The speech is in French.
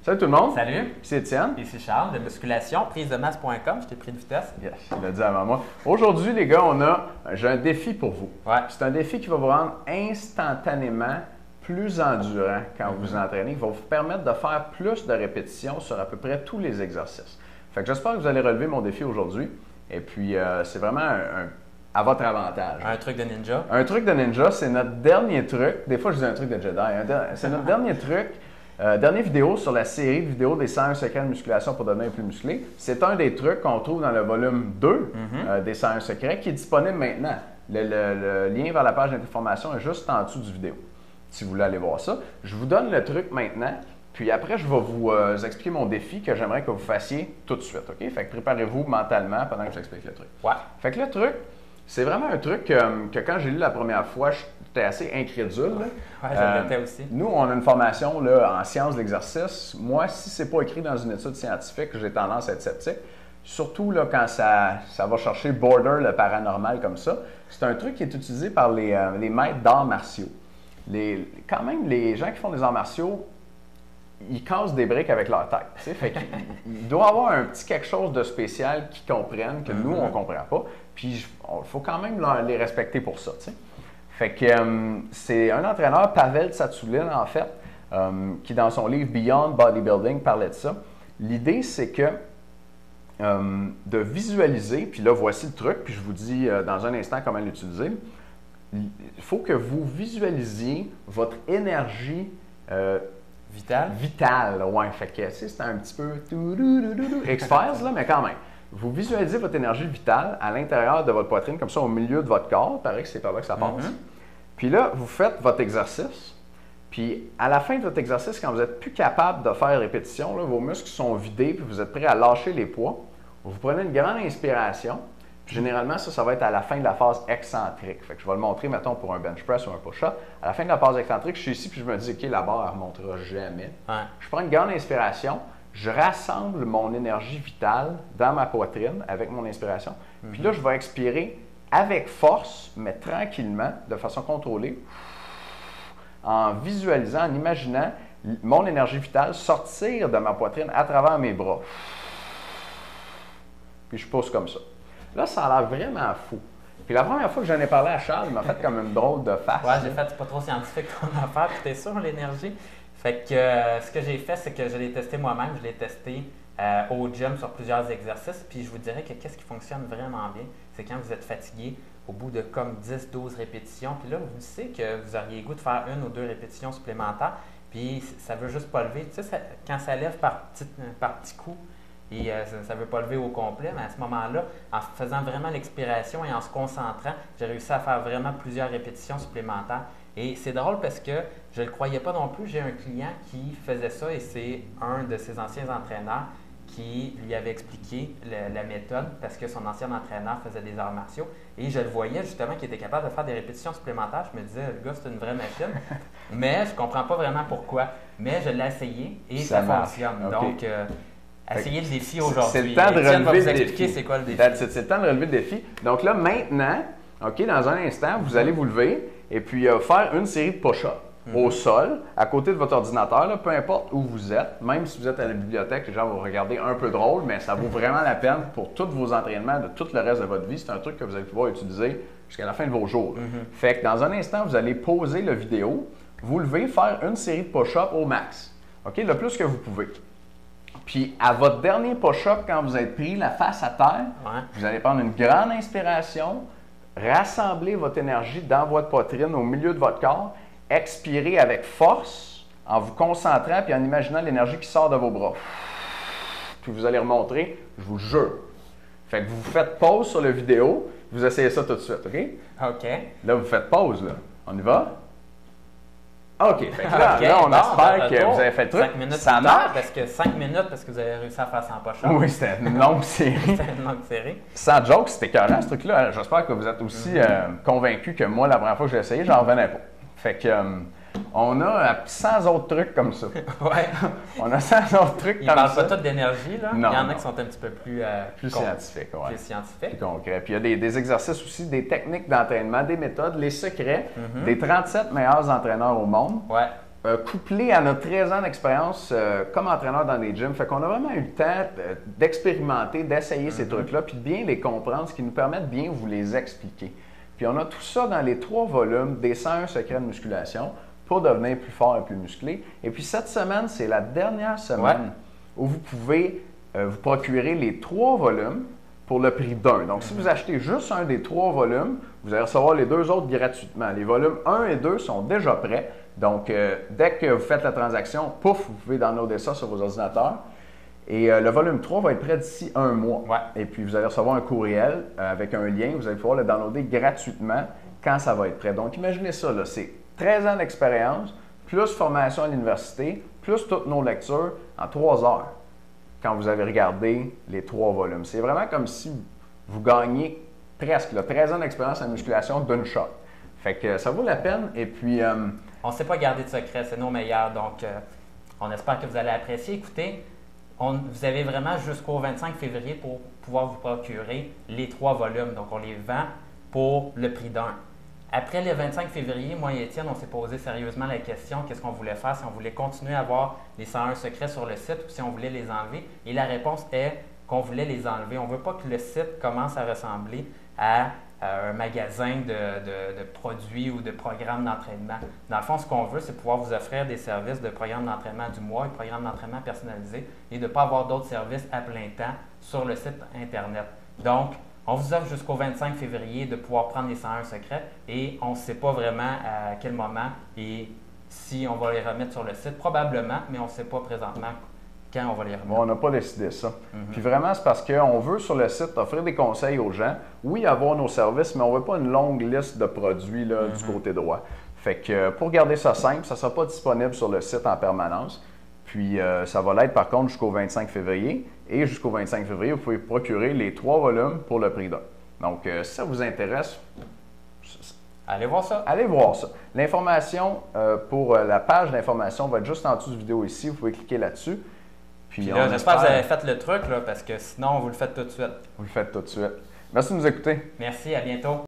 Salut tout le monde. Salut. C'est Étienne. Ici Charles de musculation, prise-de-masse.com. Je t'ai pris de vitesse. Yes, je l'ai dit avant moi. Aujourd'hui, les gars, j'ai un défi pour vous. Ouais. C'est un défi qui va vous rendre instantanément plus endurant quand vous vous entraînez. Il va vous permettre de faire plus de répétitions sur à peu près tous les exercices. Fait que j'espère que vous allez relever mon défi aujourd'hui. Et puis, c'est vraiment à votre avantage. Un truc de ninja. Un truc de ninja, c'est notre dernier truc. Des fois, je dis un truc de Jedi. C'est notre dernier truc. Dernière vidéo sur la série de vidéos des 101 secrets de musculation pour devenir plus musclé. C'est un des trucs qu'on trouve dans le volume 2 des 101 secrets qui est disponible maintenant. Le lien vers la page d'information est juste en dessous du vidéo. Si vous voulez aller voir ça, je vous donne le truc maintenant. Puis après, je vais vous expliquer mon défi que j'aimerais que vous fassiez tout de suite. OK? Fait que préparez-vous mentalement pendant que j'explique le truc. Ouais. Fait que le truc, c'est vraiment un truc que quand j'ai lu la première fois, j'étais assez incrédule. Ouais, je l'étais aussi. Nous, on a une formation là, en sciences de l'exercice. Moi, si c'est pas écrit dans une étude scientifique, j'ai tendance à être sceptique. Surtout là, quand ça va chercher border le paranormal comme ça. C'est un truc qui est utilisé par les maîtres d'arts martiaux. Quand même, les gens qui font des arts martiaux, ils cassent des briques avec leur tête. Fait qu'il doit y avoir un petit quelque chose de spécial qu'ils comprennent, que nous, on ne comprend pas. Puis, il faut quand même les respecter pour ça. T'sais. Fait que c'est un entraîneur, Pavel Tsatsouline, en fait, qui, dans son livre Beyond Bodybuilding, parlait de ça. L'idée, c'est que de visualiser, puis là, voici le truc, puis je vous dis dans un instant comment l'utiliser. Il faut que vous visualisiez votre énergie Vitale, ouais. Fait que, c'est un petit peu X-Files, là, mais quand même. Vous visualisez votre énergie vitale à l'intérieur de votre poitrine, comme ça, au milieu de votre corps. Il paraît que c'est par là que ça passe. Puis là, vous faites votre exercice. Puis à la fin de votre exercice, quand vous n'êtes plus capable de faire répétition, là, vos muscles sont vidés, puis vous êtes prêt à lâcher les poids, vous prenez une grande inspiration. Puis généralement, ça va être à la fin de la phase excentrique. Fait que je vais le montrer, mettons, pour un bench press ou un push-up. À la fin de la phase excentrique, je suis ici, puis je me dis, OK, la barre, elle ne remontera jamais. Ouais. Je prends une grande inspiration, je rassemble mon énergie vitale dans ma poitrine avec mon inspiration. Puis là, je vais expirer avec force, mais tranquillement, de façon contrôlée, en visualisant, en imaginant mon énergie vitale sortir de ma poitrine à travers mes bras. Puis je pousse comme ça. Là, ça a l'air vraiment fou. Puis la première fois que j'en ai parlé à Charles, il m'a fait comme une drôle de face. Ouais, j'ai fait, c'est pas trop scientifique ton affaire, puis t'es sur l'énergie. Fait que ce que j'ai fait, c'est que je l'ai testé moi-même. Je l'ai testé au gym sur plusieurs exercices. Puis je vous dirais que qu'est-ce qui fonctionne vraiment bien, c'est quand vous êtes fatigué, au bout de comme 10-12 répétitions. Puis là, vous savez que vous auriez le goût de faire une ou deux répétitions supplémentaires. Puis ça veut juste pas lever. Tu sais, quand ça lève par petits coups, et ça ne veut pas lever au complet, mais à ce moment-là, en faisant vraiment l'expiration et en se concentrant, j'ai réussi à faire vraiment plusieurs répétitions supplémentaires. Et c'est drôle parce que je ne le croyais pas non plus. J'ai un client qui faisait ça et c'est un de ses anciens entraîneurs qui lui avait expliqué la méthode parce que son ancien entraîneur faisait des arts martiaux. Et je le voyais justement qu'il était capable de faire des répétitions supplémentaires. Je me disais, le gars, c'est une vraie machine. Mais je ne comprends pas vraiment pourquoi. Mais je l'ai essayé et ça fonctionne. Okay. Donc, essayez le défi aujourd'hui. C'est le temps de relever le défi. C'est quoi le défi. C'est le temps de relever le défi. Donc là, maintenant, OK, dans un instant, vous allez vous lever et puis faire une série de push-ups au sol, à côté de votre ordinateur, là, peu importe où vous êtes. Même si vous êtes à la bibliothèque, les gens vont regarder un peu drôle, mais ça vaut vraiment la peine pour tous vos entraînements de tout le reste de votre vie. C'est un truc que vous allez pouvoir utiliser jusqu'à la fin de vos jours. Fait que dans un instant, vous allez poser la vidéo, vous levez, faire une série de push-ups au max. OK, le plus que vous pouvez. Puis, à votre dernier push-up, quand vous êtes pris la face à terre, vous allez prendre une grande inspiration, rassembler votre énergie dans votre poitrine, au milieu de votre corps, expirer avec force, en vous concentrant puis en imaginant l'énergie qui sort de vos bras. Puis vous allez remontrer, je vous jure. Fait que vous faites pause sur la vidéo, vous essayez ça tout de suite, OK? OK. Là, vous faites pause, là. On y va? OK. Fait que là, on espère que vous avez fait le truc. 5 minutes ça marche. Parce que 5 minutes parce que vous avez réussi à faire 100 push-ups. Oui, c'était une longue série. C'était une longue série. Sans joke, c'était écœurant ce truc-là. J'espère que vous êtes aussi convaincus que moi, la première fois que j'ai essayé, j'en revenais pas. Fait que on a 100 autres trucs comme ça. Ouais. On a 100 autres trucs Ils comme ça. parlent pas tous d'énergie, là. Non, il y en a non. qui sont un petit peu plus scientifiques. Ouais. Plus scientifiques. Plus concret. Puis il y a des exercices aussi, des techniques d'entraînement, des méthodes, les secrets des 37 meilleurs entraîneurs au monde. Ouais. couplé à notre 13 ans d'expérience comme entraîneur dans les gyms. Fait qu'on a vraiment eu le temps d'expérimenter, d'essayer ces trucs-là, puis de bien les comprendre, ce qui nous permet de bien vous les expliquer. Puis on a tout ça dans les 3 volumes des 101 secrets de musculation pour devenir plus fort et plus musclé. Et puis cette semaine, c'est la dernière semaine où vous pouvez vous procurer les 3 volumes pour le prix d'un. Donc, si vous achetez juste un des 3 volumes, vous allez recevoir les 2 autres gratuitement. Les volumes 1 et 2 sont déjà prêts. Donc, dès que vous faites la transaction, pouf, vous pouvez downloader ça sur vos ordinateurs. Et le volume 3 va être prêt d'ici 1 mois. Et puis, vous allez recevoir un courriel avec un lien. Vous allez pouvoir le downloader gratuitement quand ça va être prêt. Donc, imaginez ça, là, c'est 13 ans d'expérience, plus formation à l'université, plus toutes nos lectures en 3 heures quand vous avez regardé les 3 volumes. C'est vraiment comme si vous gagnez presque là, 13 ans d'expérience en musculation d'une shot. Fait que ça vaut la peine. Et puis... on ne sait pas garder de secret, c'est nos meilleurs. Donc, on espère que vous allez apprécier. Écoutez, vous avez vraiment jusqu'au 25 février pour pouvoir vous procurer les 3 volumes. Donc, on les vend pour le prix d'un. Après le 25 février, moi et Étienne, on s'est posé sérieusement la question qu'est-ce qu'on voulait faire, si on voulait continuer à avoir les 101 secrets sur le site ou si on voulait les enlever. Et la réponse est qu'on voulait les enlever. On ne veut pas que le site commence à ressembler à un magasin de produits ou de programmes d'entraînement. Dans le fond, ce qu'on veut, c'est pouvoir vous offrir des services de programmes d'entraînement du mois, de programmes d'entraînement personnalisés et de ne pas avoir d'autres services à plein temps sur le site Internet. Donc, on vous offre jusqu'au 25 février de pouvoir prendre les 101 secrets et on ne sait pas vraiment à quel moment et si on va les remettre sur le site. Probablement, mais on ne sait pas présentement quand on va les remettre. Bon, on n'a pas décidé ça. Puis vraiment, c'est parce qu'on veut sur le site offrir des conseils aux gens. Oui, avoir nos services, mais on ne veut pas une longue liste de produits là, du côté droit. Fait que pour garder ça simple, ça ne sera pas disponible sur le site en permanence. Puis ça va l'être par contre jusqu'au 25 février. Et jusqu'au 25 février, vous pouvez procurer les 3 volumes pour le prix d'un. Donc, si ça vous intéresse, allez voir ça. Allez voir ça. L'information pour la page d'information va être juste en dessous de la vidéo ici. Vous pouvez cliquer là-dessus. Puis là, j'espère que vous avez fait le truc, là, parce que sinon, vous le faites tout de suite. Vous le faites tout de suite. Merci de nous écouter. Merci, à bientôt.